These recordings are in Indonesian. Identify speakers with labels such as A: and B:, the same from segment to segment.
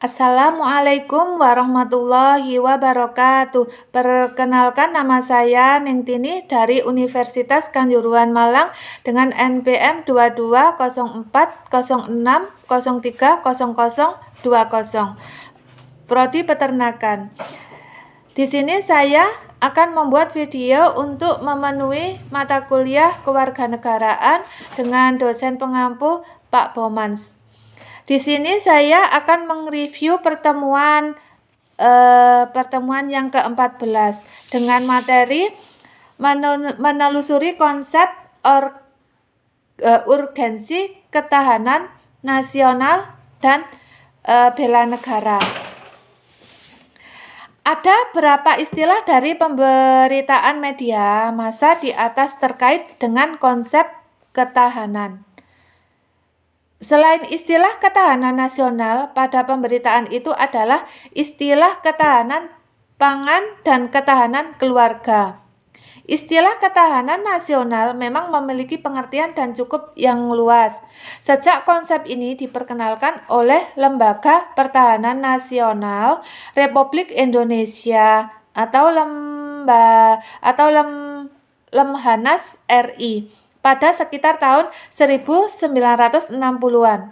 A: Assalamualaikum warahmatullahi wabarakatuh. Perkenalkan, nama saya Ningtini dari Universitas Kanjuruhan Malang dengan NPM 220406030020. Prodi Peternakan. Di sini saya akan membuat video untuk memenuhi mata kuliah kewarganegaraan dengan dosen pengampu Pak Bomans. Di sini saya akan mereview pertemuan yang ke-14 dengan materi menelusuri konsep urgensi ketahanan nasional dan bela negara. Ada beberapa istilah dari pemberitaan media massa di atas terkait dengan konsep ketahanan. Selain istilah ketahanan nasional, pada pemberitaan itu adalah istilah ketahanan pangan dan ketahanan keluarga. Istilah ketahanan nasional memang memiliki pengertian dan cukup yang luas. Sejak konsep ini diperkenalkan oleh Lembaga Pertahanan Nasional Republik Indonesia atau Lemhanas RI. Pada sekitar tahun 1960-an,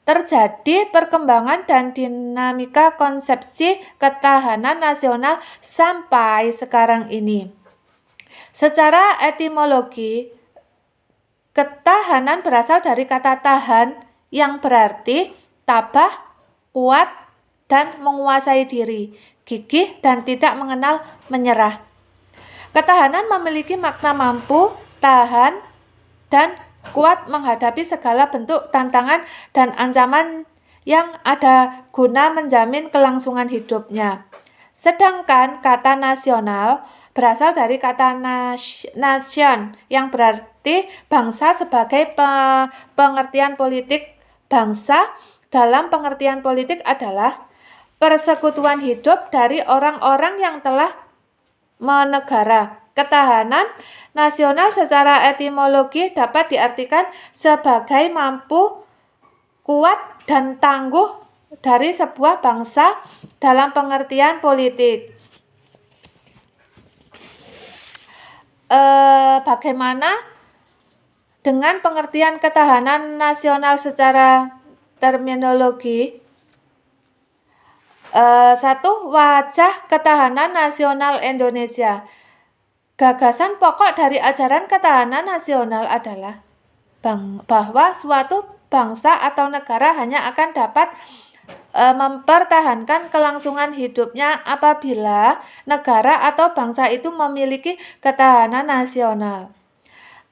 A: terjadi perkembangan dan dinamika konsepsi ketahanan nasional sampai sekarang ini. Secara etimologi, ketahanan berasal dari kata tahan yang berarti tabah, kuat, dan menguasai diri, gigih, dan tidak mengenal menyerah. Ketahanan memiliki makna mampu, tahan, dan kuat menghadapi segala bentuk tantangan dan ancaman yang ada guna menjamin kelangsungan hidupnya. Sedangkan kata nasional berasal dari kata nation yang berarti bangsa sebagai pengertian politik. Bangsa dalam pengertian politik adalah persekutuan hidup dari orang-orang yang telah menegara. Ketahanan nasional secara etimologi dapat diartikan sebagai mampu, kuat, dan tangguh dari sebuah bangsa dalam pengertian politik. Bagaimana dengan pengertian ketahanan nasional secara terminologi? Satu, wajah ketahanan nasional Indonesia. Gagasan pokok dari ajaran ketahanan nasional adalah bahwa suatu bangsa atau negara hanya akan dapat mempertahankan kelangsungan hidupnya apabila negara atau bangsa itu memiliki ketahanan nasional.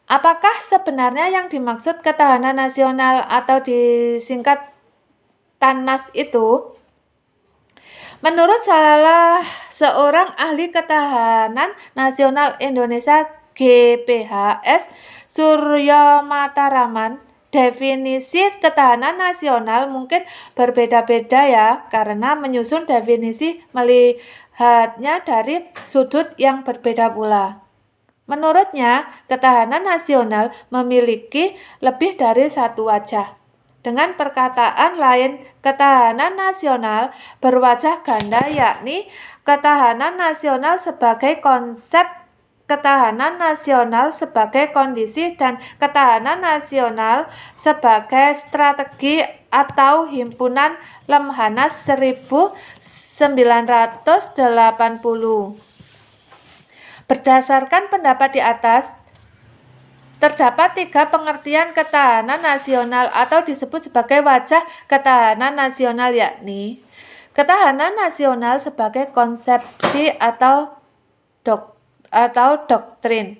A: Apakah sebenarnya yang dimaksud ketahanan nasional atau disingkat TANNAS itu? Menurut salah seorang ahli ketahanan nasional Indonesia GPHS Suryo Mataraman, definisi ketahanan nasional mungkin berbeda-beda ya, karena menyusun definisi melihatnya dari sudut yang berbeda pula. Menurutnya, ketahanan nasional memiliki lebih dari satu wajah. Dengan perkataan lain, ketahanan nasional berwajah ganda, yakni ketahanan nasional sebagai konsep, ketahanan nasional sebagai kondisi, dan ketahanan nasional sebagai strategi atau himpunan Lemhanas 1980. Berdasarkan pendapat di atas, terdapat 3 pengertian ketahanan nasional atau disebut sebagai wajah ketahanan nasional, yakni ketahanan nasional sebagai konsepsi atau doktrin.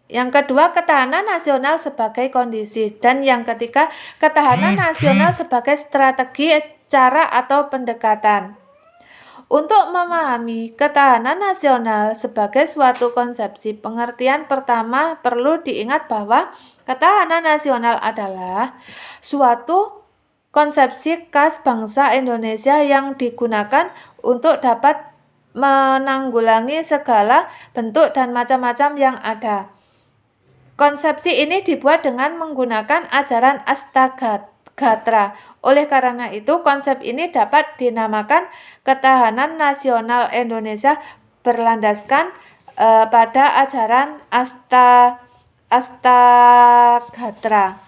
A: Yang kedua, ketahanan nasional sebagai kondisi. Dan yang ketiga, ketahanan nasional sebagai strategi, cara, atau pendekatan. Untuk memahami ketahanan nasional sebagai suatu konsepsi, pengertian pertama perlu diingat bahwa ketahanan nasional adalah suatu konsepsi khas bangsa Indonesia yang digunakan untuk dapat menanggulangi segala bentuk dan macam-macam yang ada. Konsepsi ini dibuat dengan menggunakan ajaran Astagat gatra. Oleh karena itu, konsep ini dapat dinamakan ketahanan nasional Indonesia berlandaskan pada ajaran Astagatra.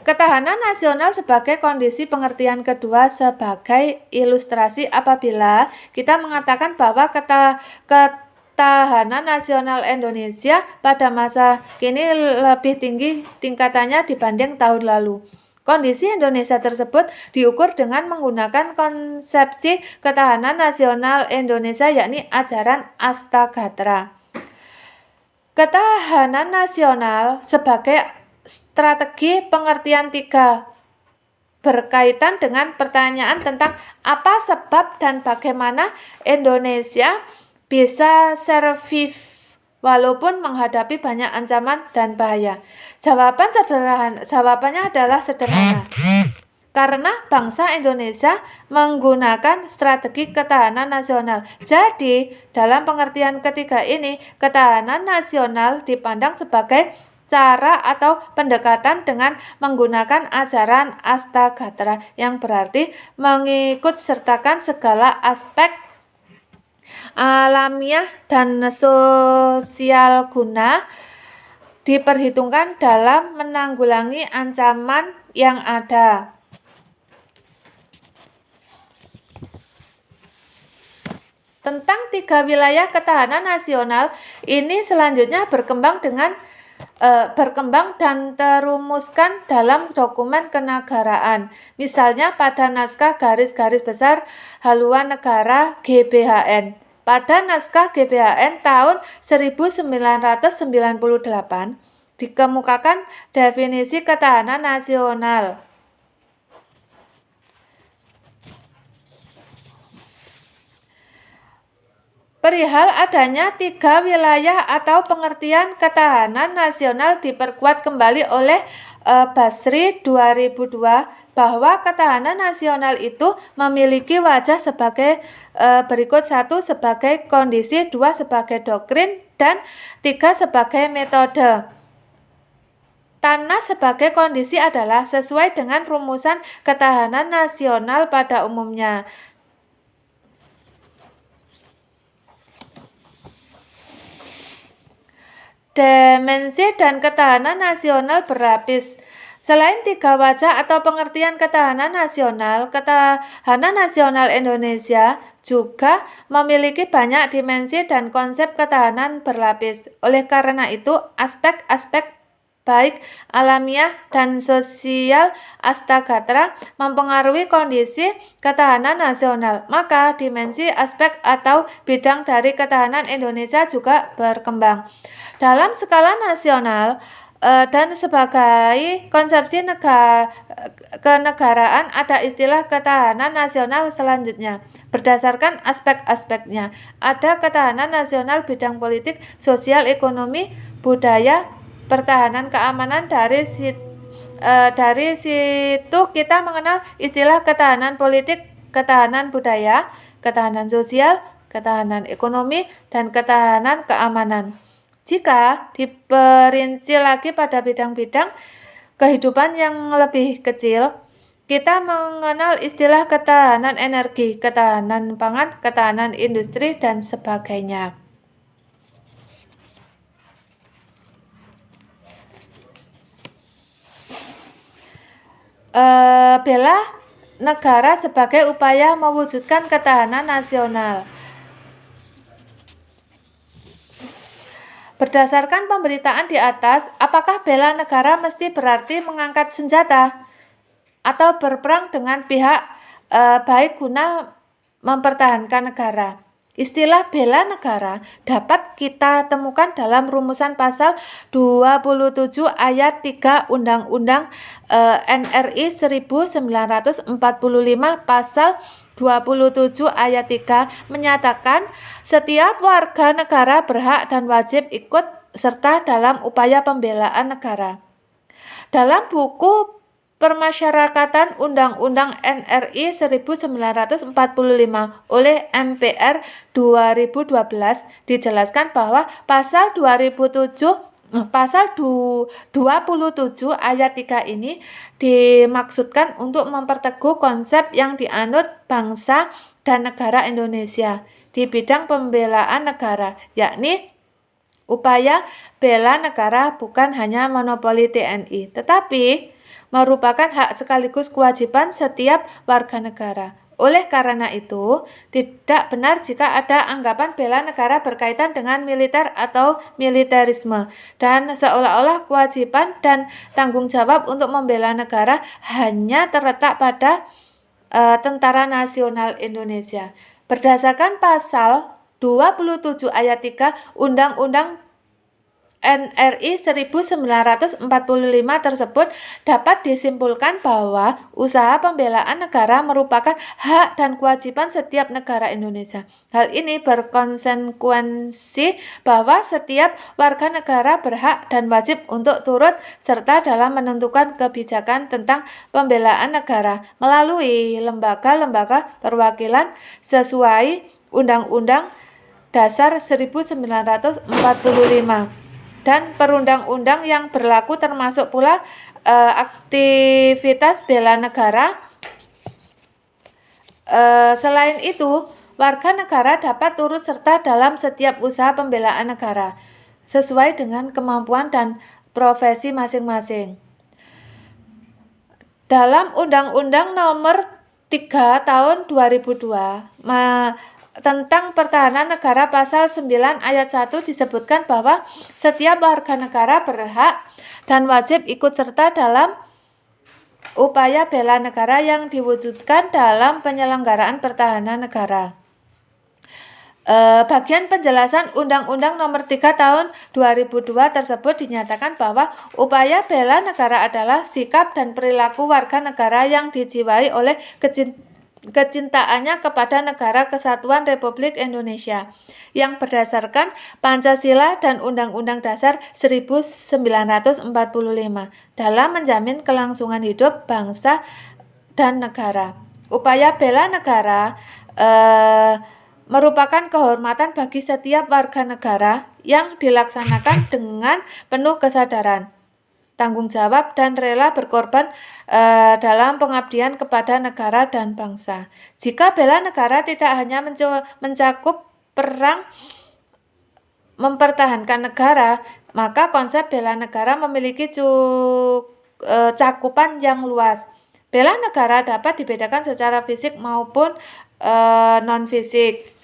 A: Ketahanan nasional sebagai kondisi pengertian kedua sebagai ilustrasi apabila kita mengatakan bahwa ketahanan nasional Indonesia pada masa kini lebih tinggi tingkatannya dibanding tahun lalu. Kondisi Indonesia tersebut diukur dengan menggunakan konsepsi ketahanan nasional Indonesia yakni ajaran Astagatra. Ketahanan nasional sebagai strategi pengertian tiga berkaitan dengan pertanyaan tentang apa sebab dan bagaimana Indonesia bisa survive walaupun menghadapi banyak ancaman dan bahaya. Jawabannya adalah sederhana. Karena bangsa Indonesia menggunakan strategi ketahanan nasional. Jadi, dalam pengertian ketiga ini, ketahanan nasional dipandang sebagai cara atau pendekatan dengan menggunakan ajaran Astagatra yang berarti mengikut sertakan segala aspek alamiah dan sosial guna diperhitungkan dalam menanggulangi ancaman yang ada. Tentang tiga wilayah ketahanan nasional ini selanjutnya berkembang dan terumuskan dalam dokumen kenegaraan. Misalnya pada naskah garis-garis besar haluan negara GBHN. Pada naskah GBHN tahun 1998 dikemukakan definisi ketahanan nasional. Perihal adanya tiga wilayah atau pengertian ketahanan nasional diperkuat kembali oleh Basri 2002 bahwa ketahanan nasional itu memiliki wajah sebagai berikut: 1 sebagai kondisi, 2 sebagai doktrin, dan 3 sebagai metode. Tanah sebagai kondisi adalah sesuai dengan rumusan ketahanan nasional pada umumnya. Dimensi dan ketahanan nasional berlapis. Selain tiga wajah atau pengertian ketahanan nasional Indonesia juga memiliki banyak dimensi dan konsep ketahanan berlapis. Oleh karena itu, aspek-aspek baik alamiah dan sosial Astagatra mempengaruhi kondisi ketahanan nasional. Maka dimensi, aspek atau bidang dari ketahanan Indonesia juga berkembang. Dalam skala nasional dan sebagai konsepsi kenegaraan ada istilah ketahanan nasional selanjutnya. Berdasarkan aspek-aspeknya, ada ketahanan nasional bidang politik, sosial, ekonomi, budaya, pertahanan, keamanan. Dari situ kita mengenal istilah ketahanan politik, ketahanan budaya, ketahanan sosial, ketahanan ekonomi, dan ketahanan keamanan. Jika diperinci lagi pada bidang-bidang kehidupan yang lebih kecil, kita mengenal istilah ketahanan energi, ketahanan pangan, ketahanan industri, dan sebagainya. Bela negara sebagai upaya mewujudkan ketahanan nasional. Berdasarkan pemberitaan di atas, apakah bela negara mesti berarti mengangkat senjata atau berperang dengan pihak baik guna mempertahankan negara? Istilah bela negara dapat kita temukan dalam rumusan pasal 27 ayat 3 Undang-Undang NRI 1945. Pasal 27 ayat 3 menyatakan setiap warga negara berhak dan wajib ikut serta dalam upaya pembelaan negara. Dalam buku Permasyarakatan Undang-Undang NRI 1945 oleh MPR 2012 dijelaskan bahwa pasal 2007 Pasal 27 ayat 3 ini dimaksudkan untuk memperteguh konsep yang dianut bangsa dan negara Indonesia di bidang pembelaan negara, yakni upaya bela negara bukan hanya monopoli TNI, tetapi merupakan hak sekaligus kewajiban setiap warga negara. Oleh karena itu, tidak benar jika ada anggapan bela negara berkaitan dengan militer atau militerisme, dan seolah-olah kewajiban dan tanggung jawab untuk membela negara hanya terletak pada Tentara Nasional Indonesia. Berdasarkan pasal 27 ayat 3 Undang-Undang NRI 1945 tersebut, dapat disimpulkan bahwa usaha pembelaan negara merupakan hak dan kewajiban setiap negara Indonesia. Hal ini berkonsekuensi bahwa setiap warga negara berhak dan wajib untuk turut serta dalam menentukan kebijakan tentang pembelaan negara melalui lembaga-lembaga perwakilan sesuai Undang-Undang Dasar 1945 dan perundang-undang yang berlaku, termasuk pula aktivitas bela negara. Selain itu, warga negara dapat turut serta dalam setiap usaha pembelaan negara sesuai dengan kemampuan dan profesi masing-masing. Dalam Undang-Undang Nomor 3 Tahun 2002 tentang Pertahanan Negara pasal 9 ayat 1 disebutkan bahwa setiap warga negara berhak dan wajib ikut serta dalam upaya bela negara yang diwujudkan dalam penyelenggaraan pertahanan negara. Bagian penjelasan Undang-Undang Nomor 3 Tahun 2002 tersebut dinyatakan bahwa upaya bela negara adalah sikap dan perilaku warga negara yang dijiwai oleh kecintaannya kepada Negara Kesatuan Republik Indonesia yang berdasarkan Pancasila dan Undang-Undang Dasar 1945 dalam menjamin kelangsungan hidup bangsa dan negara. Upaya bela negara merupakan kehormatan bagi setiap warga negara yang dilaksanakan dengan penuh kesadaran, tanggung jawab, dan rela berkorban dalam pengabdian kepada negara dan bangsa. Jika bela negara tidak hanya mencakup perang mempertahankan negara, maka konsep bela negara memiliki cakupan yang luas. Bela negara dapat dibedakan secara fisik maupun non-fisik.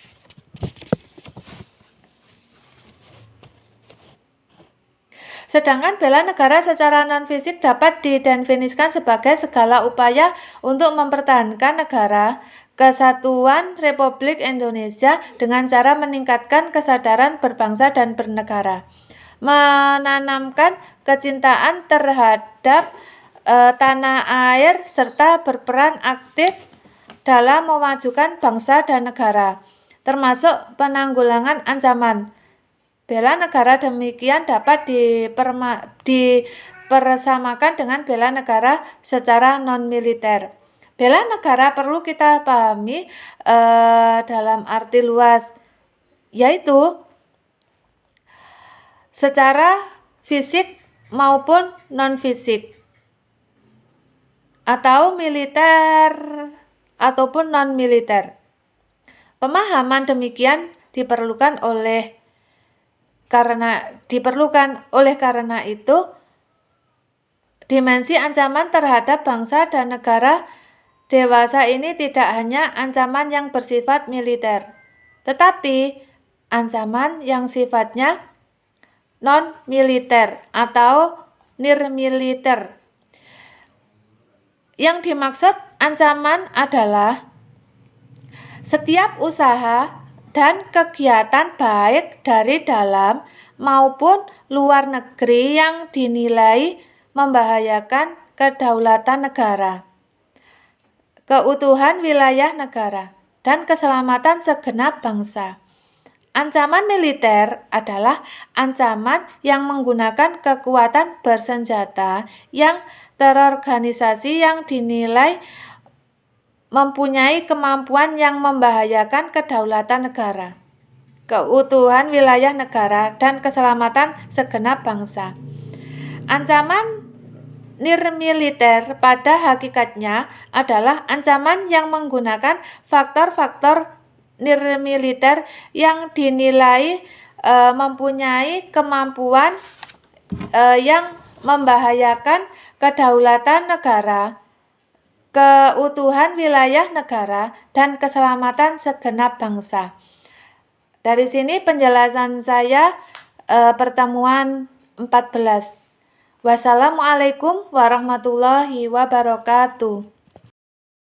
A: Sedangkan bela negara secara non-fisik dapat didefinisikan sebagai segala upaya untuk mempertahankan negara Kesatuan Republik Indonesia dengan cara meningkatkan kesadaran berbangsa dan bernegara, menanamkan kecintaan terhadap tanah air, serta berperan aktif dalam memajukan bangsa dan negara, termasuk penanggulangan ancaman. Bela negara demikian dapat dipersamakan dengan bela negara secara non-militer. Bela negara perlu kita pahami dalam arti luas, yaitu secara fisik maupun non-fisik, atau militer ataupun non-militer. Pemahaman demikian diperlukan oleh karena itu dimensi ancaman terhadap bangsa dan negara dewasa ini tidak hanya ancaman yang bersifat militer, tetapi ancaman yang sifatnya non-militer atau nirmiliter. Yang dimaksud ancaman adalah setiap usaha dan kegiatan baik dari dalam maupun luar negeri yang dinilai membahayakan kedaulatan negara, keutuhan wilayah negara, dan keselamatan segenap bangsa. Ancaman militer adalah ancaman yang menggunakan kekuatan bersenjata yang terorganisasi yang dinilai mempunyai kemampuan yang membahayakan kedaulatan negara. keutuhan wilayah negara, dan keselamatan segenap bangsa. Ancaman nirmiliter pada hakikatnya adalah ancaman yang menggunakan faktor-faktor nirmiliter yang dinilai mempunyai kemampuan yang membahayakan kedaulatan negara, keutuhan wilayah negara, dan keselamatan segenap bangsa. Dari sini penjelasan saya pertemuan 14. Wassalamualaikum warahmatullahi wabarakatuh.